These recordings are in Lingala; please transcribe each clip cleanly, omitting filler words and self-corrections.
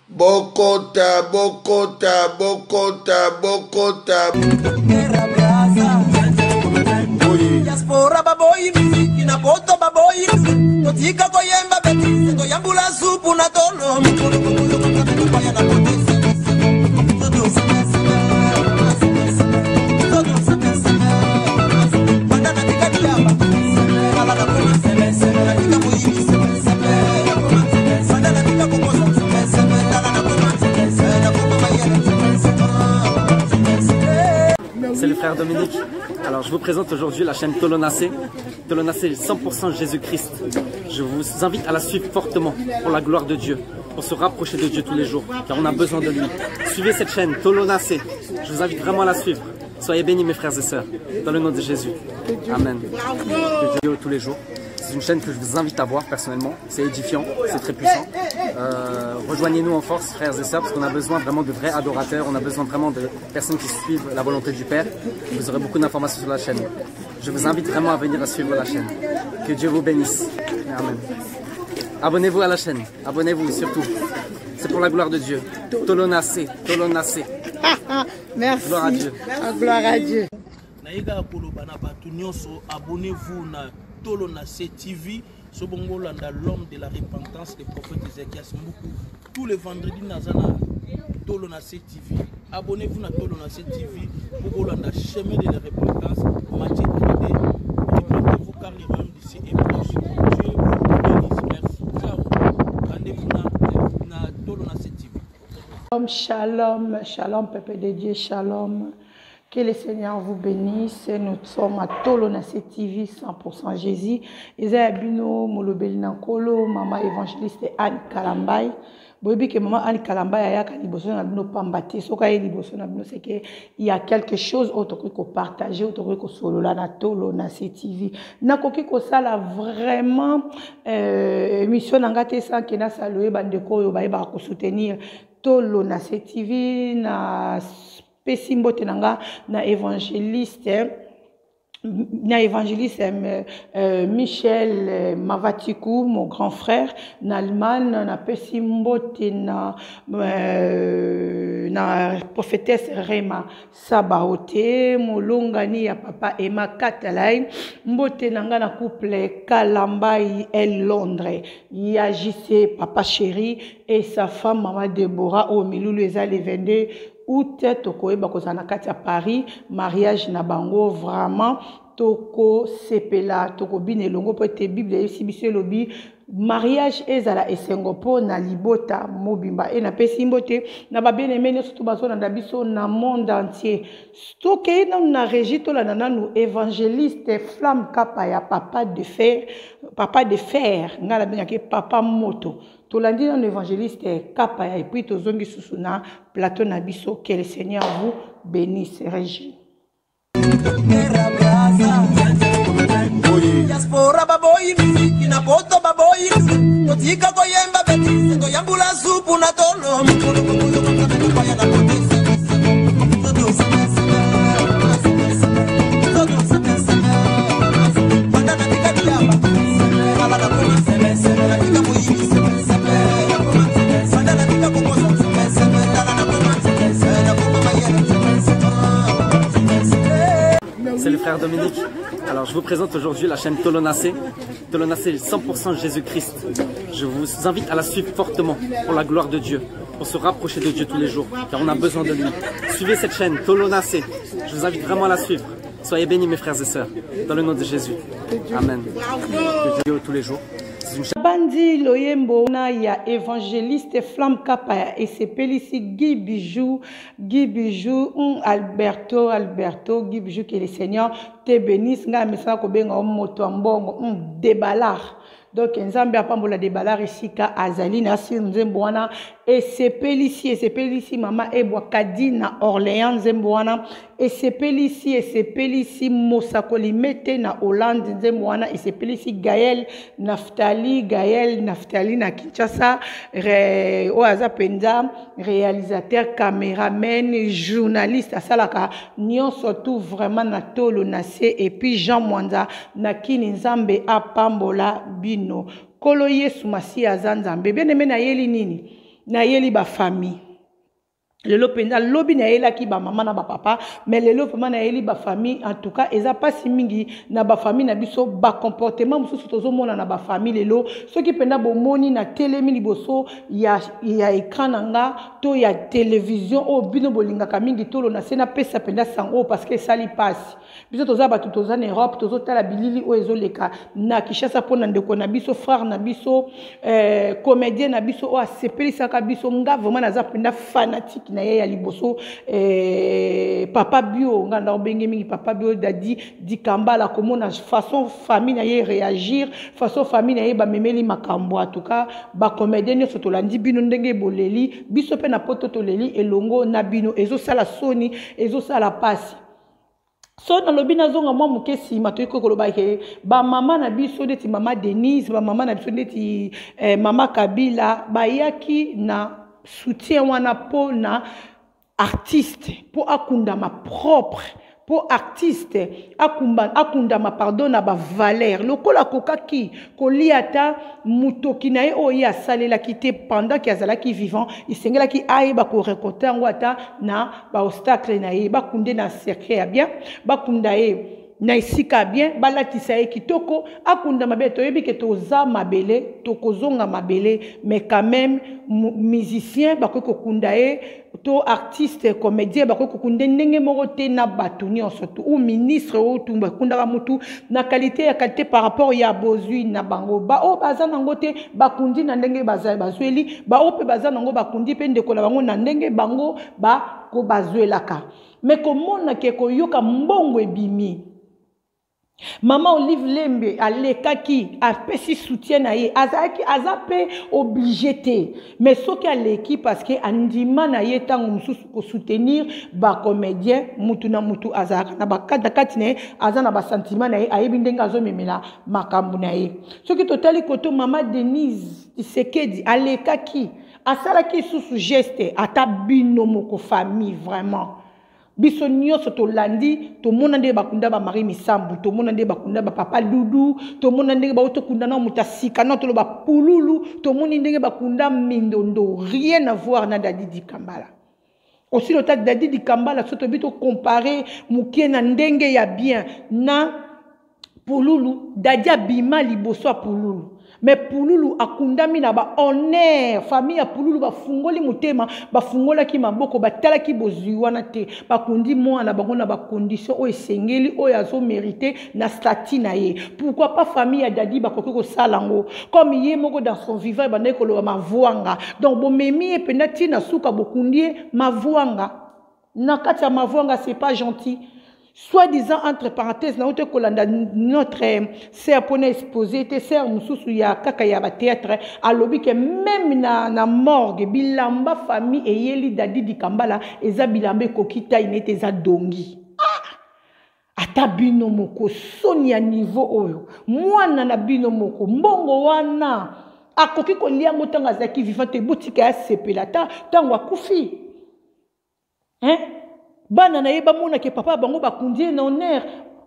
Bokota, Bokota, Bokota, Bokota. Diaspora baboy, ina poto baboy. Totika koyemba beti, koyambula supu na tolo. C'est le frère Dominique. Alors je vous présente aujourd'hui la chaîne Tolonacé. Tolonacé 100% Jésus-Christ. Je vous invite à la suivre fortement pour la gloire de Dieu, pour se rapprocher de Dieu tous les jours, car on a besoin de lui. Suivez cette chaîne Tolonacé. Je vous invite vraiment à la suivre. Soyez bénis mes frères et sœurs, dans le nom de Jésus. Amen. Que Dieu tous les jours. C'est une chaîne que je vous invite à voir personnellement. C'est édifiant, c'est très puissant. Rejoignez-nous en force, frères et sœurs, parce qu'on a besoin vraiment de vrais adorateurs. On a besoin vraiment de personnes qui suivent la volonté du Père. Vous aurez beaucoup d'informations sur la chaîne. Je vous invite vraiment à venir à suivre la chaîne. Que Dieu vous bénisse. Amen. Abonnez-vous à la chaîne. Abonnez-vous surtout. C'est pour la gloire de Dieu. Tolonacé, Tolonacé. Merci. Gloire à Dieu. Gloire à Dieu. Abonnez-vous à Tolonacé TV. L'homme de la repentance, le prophète Ézéchias Mboukou. Tous les vendredis, Nazana Tolonacé TV. Abonnez-vous à Tolonacé TV pour le chemin de la repentance. Matthieu 3D. Répondez-vous car le royaume d'ici est proche. Dieu vous bénisse. Merci. Ciao. Rendez-vous à Tolonacé TV. Shalom, shalom, peuple de Dieu, shalom. Que le Seigneur vous bénisse. Nous sommes à Tolonacé TV 100% Jésus. Isabino Molobelina Kolo, maman évangéliste Anne Kalambay. Bobi que maman Anne Kalambay a yaka liboso na bino pambate. Soka ye liboso na bino c'est que il y a quelque chose autre que partager, autre que solola na Tolonacé TV. Na koki ko sala vraiment émission ngate sans que na saluer bandeko yo ba ko soutenir Tolonacé TV na Pesimbo tenanga na évangéliste Michel Mavatikou, mon grand frère, na Allemagne, na Pesimbo tena na prophétesse Rema Sabaote, molongani ya papa Emma Katalai, mbote nanga na couple Kalambai et Londres, Yagissé papa chéri et sa femme maman Deborah au Milulu les 22 août tokoyeba kozana kati ya Paris mariage na bango vraiment toko sepela toko binelongo po te Bible esi biso lobi mariage ezala esengo po na libota mobimba e na pesimbo te na ba bien-aimé surtout bazo na biso na monde entier stocké na régie to la nanu évangéliste flamme kapa ya papa de fer ngala benga ke papa moto tolandi na évangéliste kapa ya et puis tozongi susuna plateau na biso. Que le Seigneur vous bénisse. Régie. Diaspora baboy, ina poto baboy. Totika koyemba beti, koyambula supu na tolo. C'est le frère Dominique. Alors je vous présente aujourd'hui la chaîne Tolonacé. Tolonacé 100% Jésus-Christ. Je vous invite à la suivre fortement pour la gloire de Dieu, pour se rapprocher de Dieu tous les jours, car on a besoin de lui. Suivez cette chaîne Tolonacé. Je vous invite vraiment à la suivre. Soyez bénis mes frères et sœurs, dans le nom de Jésus. Amen. Que Dieu tous les jours. Bandi Loyembo na ya évangéliste flamme kapa et c'est ici Guy Bijou Alberto Guy Bijou, que le Seigneur te bénisse nga mesa ko benga moto mbongo déballar. Donc nzambe apambola déballar ici ka azali na si nzembo wana et c'est ici mama ebwa kadina Orléans nzembo wana et c'est ici Mosakoli mete na Hollande nzembo wana et c'est ici Gaël Naftali na Kinshasa oaza penza réalisateur caméraman journaliste asalaka nyonso tout vraiment na Tolonacé et puis Jean Mwanza na kini nzambe apambola bino kolo Yesu Masiya Zanzambe bien aimé na yeli nini na yeli ba famille. Lelo penda lobi na yela ki ba maman na ba papa, mais lelo vraiment na yeli ba famille, en tout cas eza pas si mingi na ba famille na biso ba comportement mususu tozo mona na ba famille lelo ceux qui penda bo moni na telemi liboso ya écran nanga to ya télévision o bino bolinga ka mingi tolo na sena pesa penda sango parce que sali passe biso toza ba toza na Europe tozo tala bilili o ezoleka na Kinshasa pona ndeko na biso frère na biso comédien na biso o asepelisa ka biso nga vraiment naza penda fanatique na ya liboso papa bio nganda obenge mingi papa bio dadi di kambala komona façon famille na ye réagir façon famille na ye ba memeli makambo en tout cas ba comédien nyo sotolandi bino ndenge boleli biso pe na poto toleli elongo na bino ezo sala soni ezo sala pasi so na lobi na zonga mwa muke sima toyiko koloba ke ba mama na biso ndeti mama Denise ba mama na biso ndeti mama Kabila bayaki na soutien wana po na artiste po akunda ma propre po artiste akunda ma pardon na ba valeur lokola kokaki koliata mutoki na ye oya salela kite pendant ki azala ki vivant isengela ki aye ba ko récolter ngwata na ba obstacle na ye bakunde na cercle ya bien bakunda ye na isika bien balatisa ye kitoko akunda mabe toyebi ke toza mabele tokozonga mabele mais quand même musicien bakoki kokunda ye to artiste comédien bakoki kokunda ndenge moko te na bato nyonso to ou ministre ou tumba kundaka mutu na qualité par rapport ya bozwi na bango ba o baza nango te bakundi na ndenge bazweli ba o pe baza nango bakundi pe ndeko na bango na ndenge bango ba ko bazwelaka mais komona ke koyoka mbongo ebimi Maman Olive Lembe alekaki apesi soutien na ye azaki azape obligé te mais soki aleki parce que andima na ye tango mususu ko soutenir ba comédien mutu na mutu azaka na bakata kati na azana ba sentiment na ye ayebi ndenge azomemela makambu na ye soki totali koto mama Denise Tshisekedi alekaki asalaki susu geste ata bino moko famille vraiment biso nyonso tolandi tomona nde bakunda ba Marie Misambu tomona nde bakunda ba papa Dudu tomona nde ba otokunda na mutasika na tolo ba pululu tomoni nde bakunda mindondo rien à voir na Dadi Di Kambala aussi le tas Dadi Di Kambala soto bito comparer mukie na ndenge ya bien na pululu Dadi abima liboso pululu mais pululu akundami na ba honneur famille ya pululu ba fungoli mutema ba fungola ki maboko ba tala ki boziwana te ba kundi mwana bango na ba condition o esengeli o yazo mériter na statut na ye pourquoi pas famille ya Dadi ba kokoko salango comme ye moko dans son vivant ba nekolo mavuanga donc bo memi e penati na suka bokundi mavuanga na kati ya mavuanga c'est pas gentil soi-disant entre parenthèses na notre sœur pona exposé te sœur mususu ya kaka ya ba théâtre alobi ke même na morgue bilamba famille eyeli Dadi Di Kambala eza bilamba kokita inete za dongi ata bino moko soni ya niveau oyo mwana na bino moko mbongo wana akoki koliango tanga zaki vivant te boutique ya sepela tango akufi bana na yeba mona ke papa bango bakundi na honneur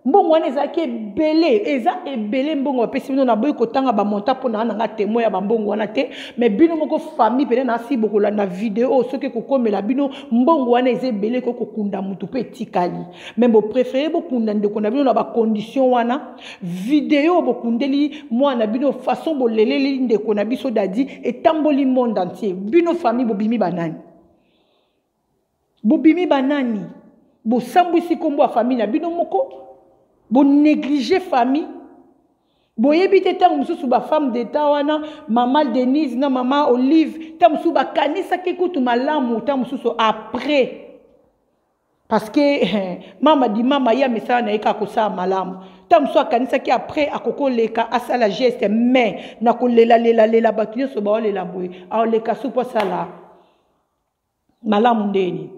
mbongo wana ezaki ebele mbongo bapesi bino na boyi kotanga bamonta mpona nanga témoin ya bambongo wana te mais bino moko famille pene na asi bokola na video soki kokomela bino mbongo wana eza ebele kokokunda mutu mpe etikali mais bopréféré bokunda ndeko na bino na bacondition wana video bokundeli mwana bino façon boleleli ndeko na biso Dadi etamboli monde entier bino famille bobimi banani bobimi banani bo sambwisi kombo a famille na bino moko bo négliger famille bo yebite tango mususu ba femme d'état wana mama Denise na mama Olive tango mususu ba kanisa ke kutu malamu tango mususu après parce que mama ya mesana na eka ko sa malamu tango mususu kanisa ki après akoko leka asala geste mais na ko lela batunyo so ba lela boy a leka supo sala malamu ndeni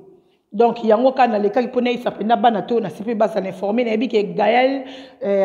Donc yango kana le cas pona isa pena bana to na sipe basa l'informer na que Gaël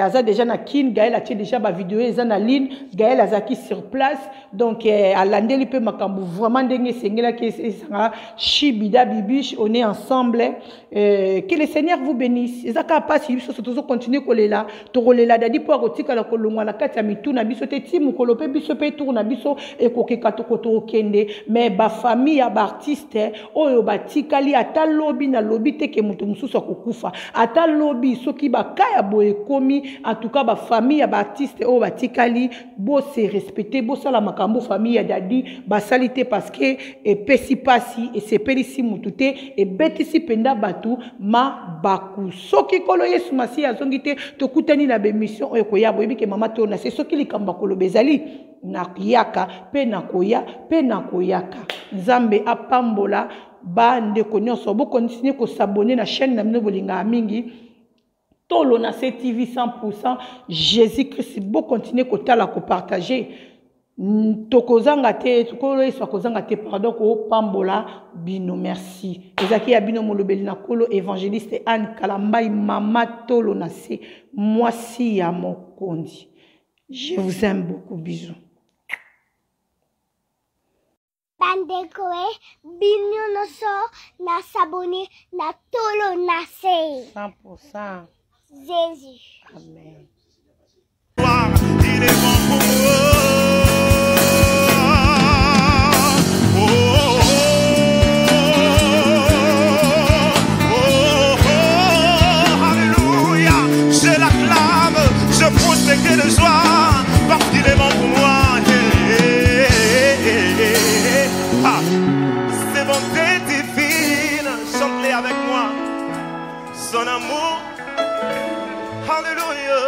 aza déjà na kin Gaël a déjà ba vidéo eza na ligne Gaël azaki sur place donc à landeli pe makambu vraiment ndenge sengela ke sanga shibida bibish on est ensemble que le Seigneur vous bénisse ezaka passe biso soto continuer kolela to kolela dadi po akotika la kolongwa na kati ya mitu na biso te timu kolope biso pe tour na biso e kokeka to koto kende mais ba famille ya ba artiste oyo batikali ata lobby na lobby te ke mutu mususu akokufa ata lobby soki bakaya boye komi en tout cas ba famille ya ba artiste o batikali bo se respecter bo sala makambo famille ya dadi ba salite parce que e pesi pasi e se pelisi mutu te e betisi penda batu ma baku soki kolo Yesu masi azongi te to kutani na be mission oyo koya boyebi ke mama to na se soki likamba kolo bezali na kiyaka pe na koya pe na koyaka nzambe apambola bande konyoso bo continuer ko s'abonner na chaîne na mino bolinga mingi Tolo na TV 100% Jésus-Christ bo continuer ko tala ko partager tokozanga te tokolo eso kozanga te pardon ko pambola bino merci ezaki ya bino molobeli na kolo évangéliste Anne Kalambai mama Tolo na mwasi ya mokondi. Je vous aime beaucoup, bisous. Bandekoe, bino no so, na sabone, na Tolo nase. 100%. Jésus. Amen. Il est bon pour moi. De joie, parce qu'il est bon pour moi. Ses bontés divines, chantez avec moi. Son amour, alléluia.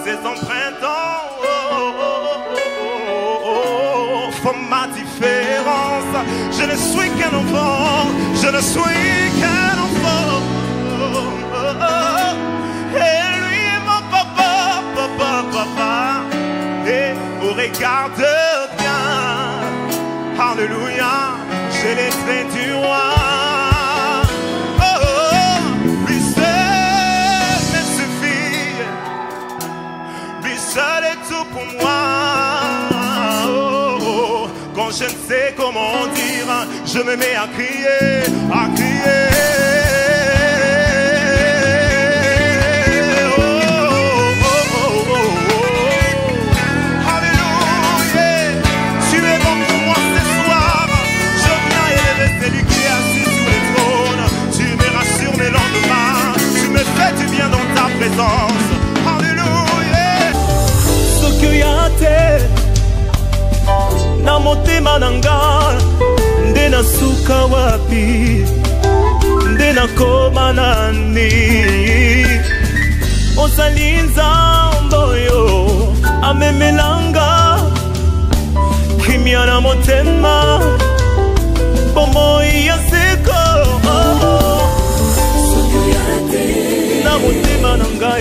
Ses empreintes font ma différence. Je ne suis qu'un enfant, je ne suis qu'un enfant. Papa, et vous regarde bien, alléluia, j'ai les traits du roi. Lui seul me suffit, lui seul est tout pour moi. Quand je ne sais comment dire, je me mets à crier, à crier. Alléluia. Soki ya te na motema nanga nde na suka wapi nde na koma nani ozali nzambe oyo amemelanga kimia na motema bomoi ya seko na motema nanga